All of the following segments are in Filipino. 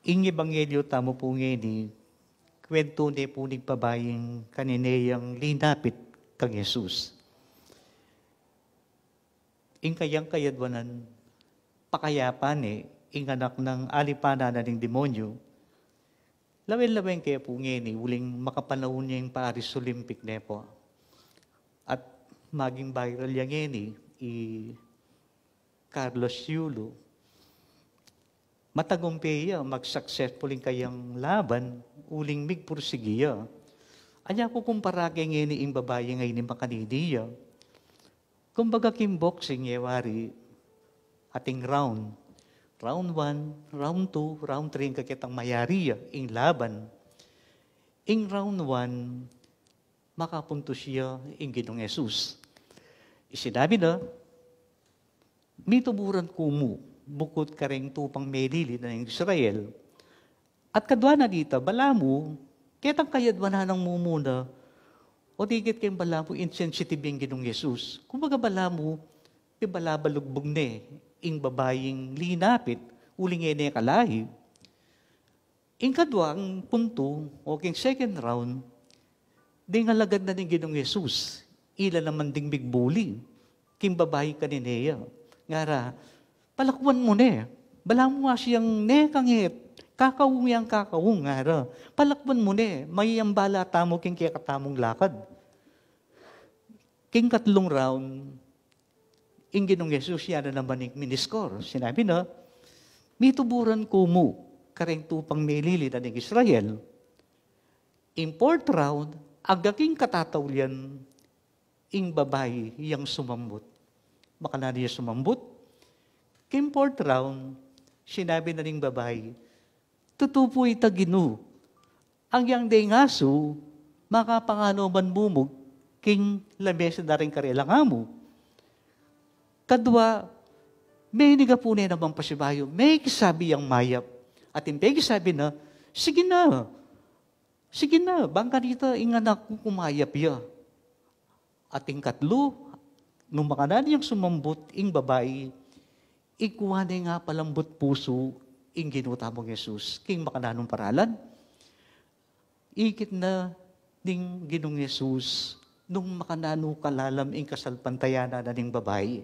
ing ebanghelyo tamo po ngeni, kwento ni po nagpabaying kanineyang linapit kang Jesus. Ing kayang kayadwanan, pakayapan ing anak ng alipana na ng demonyo, lawen-lawen kaya po ngeni, uling makapanahon niya yung Paris Olympic na po. At maging viral yang ngeni, Carlos Yulo, matagumpeya, mag-successful kayang laban, uling migpursigiya. Anya ko kumpara kay ngeni ing babae ngayon ni Makanidiya. Kumbaga kim boxing yewari, ating round. Round 1, round 2, round 3, kakitang mayariya, ing laban. Ing round 1, makapunto siya ing Ginoong Yesus. Isinabi na, mituburan kumu, bukod ka rin tupang melili na ng Israel. At kadwa na dito, balamu, kitang kayadwa na ng mumuna, o tigit kayong balamu, insensitive yung Ginoong Yesus. Kung baga balamu, balabalugbog ne, ing babaying linapit, uling ene kalahi. Ing kadwa, ang punto, o king second round, di nga lagad na ng Ginoong Yesus, ila naman ding bigbuli, king babayi kanineya. Ngara, palakwan mo ne, balamu nga siyang ne kangit, kakawung yang kakawung, ngara, palakwan mo ne, may ang bala tamo king kaya katamong lakad. King katlong round, ing Ginoong Yesus yan na naman yung miniskor. Sinabi na, mituburan kumu, kareng tupang melili na ng Israel. In fourth round, agaking katatawlian, ing babae yang sumambot. Baka na niya sumambot. King fourth round, sinabi na ng babae, tutupoy taginu. Ang yang day ngaso, makapangano man bumog, king lamesa na rin karelang mo. Kadwa, may nigapunay naman pasibayo, may kisabi ang mayap. At may kisabi na, sige na, bangka dito, ing anak ko kumayap ya. At ing katlo, nung makanan yung sumambot, ing babae, ikuha na nga palambot puso, ing ginutamong Yesus, king makananong paralan. Ikit na ning Ginoong Yesus, nung makanano kalalam ing kasalpantayana na ning babae.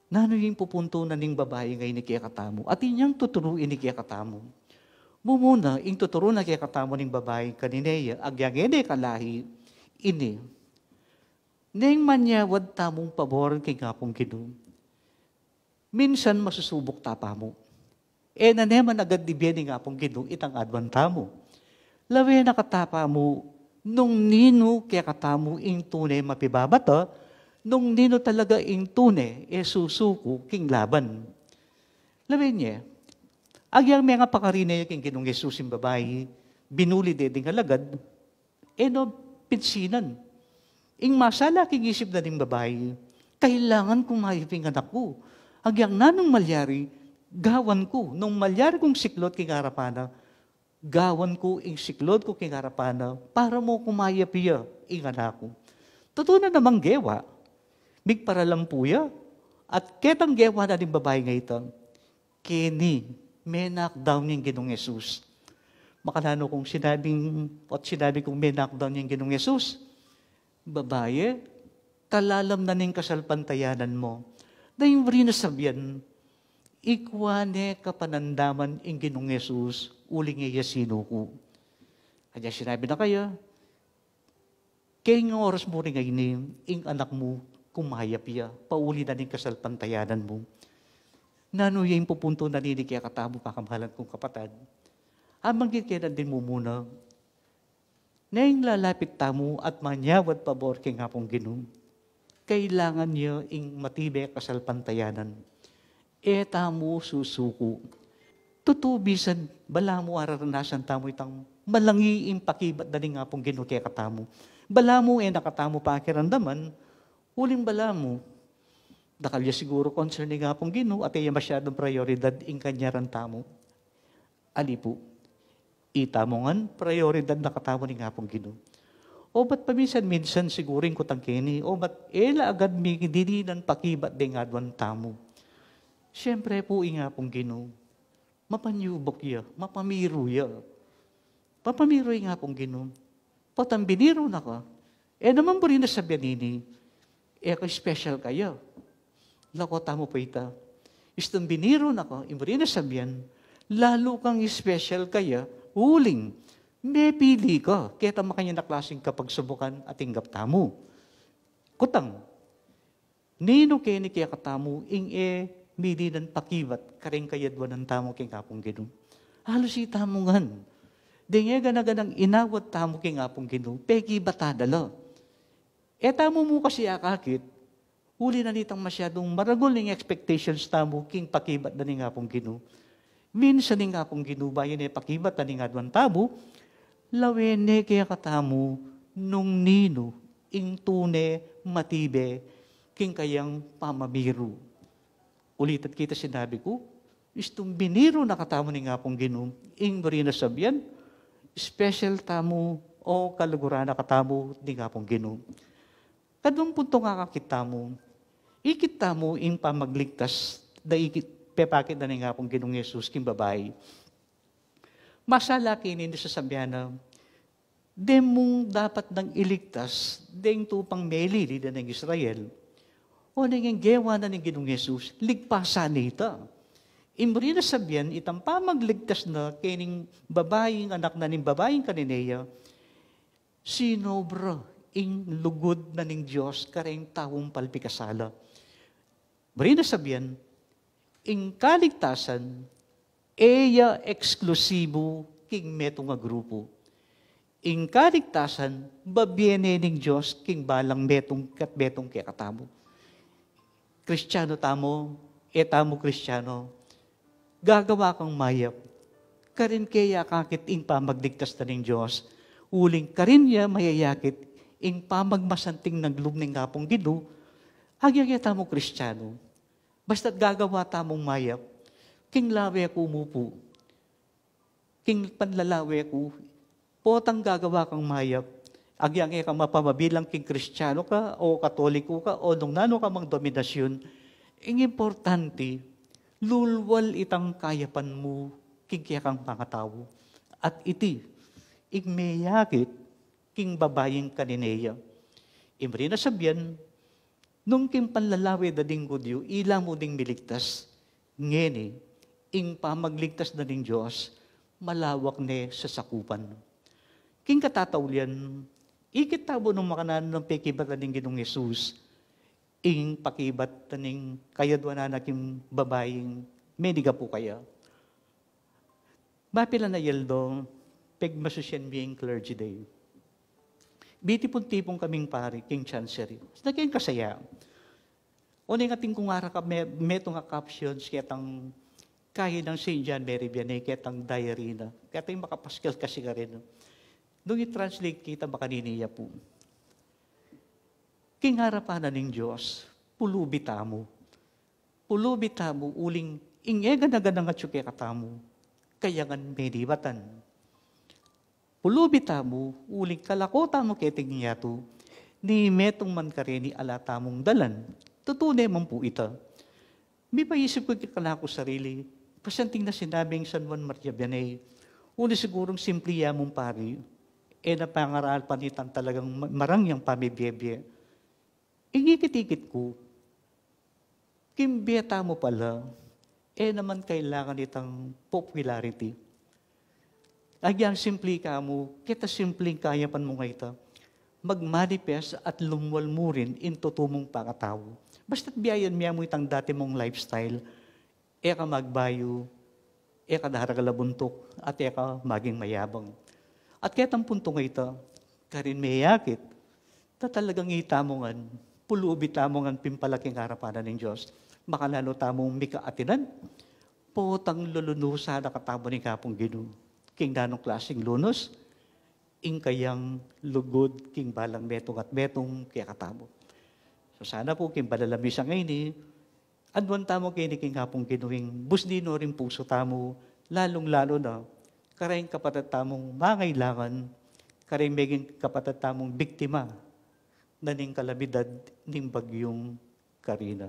Nano yung pupunto na ning babae ngayon ni kiyakatamo. At inyang tuturuin ni kiyakatamo. Mumuna, ing tuturo na kiyakatamo ning babae kanineya, agyangene kalahi, ini. Neng manyawad tamong pabor kay ngapong Ginoo. Minsan masusubok tapa mo. Na naman agad dibiyan ni ngapong Ginoo, itang adwan tamo. Lawe nakatapa mo, nung nino kiyakatamo ing tunay mapibabata, nung nino talaga ing tune, susuko king laban. Lamin niya, agyang mga pakarinay king Ginoong Yesus yung babae, binuli ding alagad, no, pinsinan. Ing masala king isip na ding babae, kailangan kong maiping anak ko. Agyang nanong malyari, gawan ko. Nung malyari kong siklot king harapana, gawan ko ing siklot ko king harapana, para mo kumayapiya ing anak ko. Totoo na namang gewa, big paralampuya, at ketang gewa na din babae nga ito, kini, may knockdown yung Ginoong Yesus. Makanano kung sinabi kong may knockdown yung Ginoong Yesus, babae, kalalam na ning kasalpantayanan mo, na yung rin nasabihan, ikwane kapanandaman yung Ginoong Yesus, uling iya sinuko. Kaya sinabi na kaya, kaya ng oras mo rin ngayon, ing anak mo, kumayap iya, pauli na ning kasalpantayanan mo. Nano yung pupunto na nini kaya katamo pakamahalan kong kapatad. Amang kaya din mo muna, na yung lalapit tamo at manyawad pabor kay nga pong Ginoo. Kailangan niya ing matibay kasalpantayanan. Tamo susuko. Tutubisan, bala mo araranasan tamo itang malangiing pakibat na nga pong Ginoo kaya katamo. Bala mo nakatamo pa akirandaman, uling bala mo, nakalya siguro concerning nga pong Ginoo at iya masyadong prioridad ing kanyaran tamo. Alipo, itamongan prioridad na katamo ni nga pong Ginoo. O ba't paminsan-minsan siguring ko tangkini, o ba't agad may dininan pakibat di nga adwan tamo. Siyempre po nga pong Ginoo, mapanyubok ya, mapamiro ya. Papamiro nga pong Ginoo. Patang biniro na ka, naman po rin na sabihan nini, ka special kayo. Lako, tamo po ita. Istong biniro na ka, imo rin na sabihan, lalo kang special kaya, uling, may pili ka, kaya tama kanya na klaseng kapagsubukan at inggap tamo. Kutang, nino kaya ni kaya katamu, midi ng pakibat, karing kayadwa ng tamo king kapong Ginoo. Halos itamungan. Dingay ganaganang inawat tamo king kapong Ginoo, peki batadala. Tamo mo kasi akakit, huli na nitang masyadong maragol ng expectations tamo king pakibat na ni kapong Ginoo. Minsan ni kapong Ginoo, bayan pakibat na ni ngadwan tamo, lawene kaya katamu, nung nino, ing tune, matibe, king kayang pamabiro. Ulitat kita sinabi ko, istong biniro na katamo ni nga pong Ginoo, ing marina sabihan, special tamo o kalugura na katamo ni nga pong Ginoo. Kadong punto nga kakita mo, ikita mo ing pamagligtas, da pepakit na ni nga pong Ginoong Yesus king babae. Masalaki hindi sasabihan na, mong dapat nang iligtas, deng tupang melili na ng Israel, o nanging gewa na ng Ginoong Yesus, ligpasan nita. Imri na sabihan, itang pamagligtas na kining babaeng anak na ning babaeng kanineya, sinobra ing lugod na ning Diyos kareng taong palpikasala. Imri na sabihan, ing kaligtasan, eya eksklusibo king meto nga grupo. Ing kaligtasan, babiene ning Diyos king balang metong katbetong kaya katamo. Kristiyano tamo, tamo Kristiyano, gagawa kang mayap, karin kaya kakit ing pamagligtas na ng Diyos, uling karin niya mayayakit ing pamagmasanting ng lumning ngapong Ginoo, agyagya tamo Kristiyano, basta't gagawa tamong mayap, king lawe ko umupo, king panlalawe ko, potang gagawa kang mayap, agyang ka mapamabilang king Kristiyano ka, o Katoliko ka, o nung nano ka mang dominasyon, ing importante, lulwal itang kayapan mo, king kaya kang pangatao. At iti, ing mayakit, king babayeng kanineya. Imri na sabihan, nung king panlalawe da ding Gudyo, ilang mo ding miligtas, ngeni, ing pamagligtas na ng Diyos, malawak ne sa sakupan. King katataulian, ikitabo ng makanan ng pekibat na ng Ginoong Yesus, ing pakibat na ng kayadwa na naking babaeng mediga po kaya. Mapila na yeldo, pegmasusyan being clergy day. Bitipon tipong kaming pari, king chancery. Naging kasaya. O nga ating kung ara ka, meto nga captions, ketang kahi ng St. John Mary Vianney, ketang diary na. Ketang makapaskal kasi ka rin. Nung i-translate kita makaniniya po. King harapan na ng Diyos, pulubita mo. Pulubita mo, uling ingega na ganang at syuke katamo, kayangan medibatan. Pulubita mo, uling kalakota mo keting niyato, ni metong man kareni alata mong dalan, tutunay man po ita. May paisip ko kalako sarili, pasanting na sinabing San Juan Maria Vianney, uli sigurong simpliya mong pari, na pangaral panitan talagang marangyang pamibiyebye. Ingikit-ikit ko, kimbiyata mo pala, naman kailangan itang popularity. Agyang simple ka mo, kita simpleng kaya pan mo nga ito, magmanifest at lumwal mo rin into tumong pakatao. Basta't biyayan miya mo itang dati mong lifestyle, ka magbayo, ka daharagalabuntok, at ka maging mayabang. At kaya ang punto nga ito, karin mayakit, talagang itamongan, pulubi tamongan pimpalaking harapanan ng Diyos, makalalo tamong mikaatinan, potang lulunusa na katamo ni kapong Ginoo. King nanong klaseng lunos, ing kayang lugod, king balang metong at metong kaya katamo. So sana po, king balalamisa ngayon adwan tamo kini king kapong Ginooing busdino rin puso tamo, lalong-lalo na, karayang kapatid tamong mangailangan, karayang meging kapatid tamong biktima na ning kalamidad ning bagyong Karina.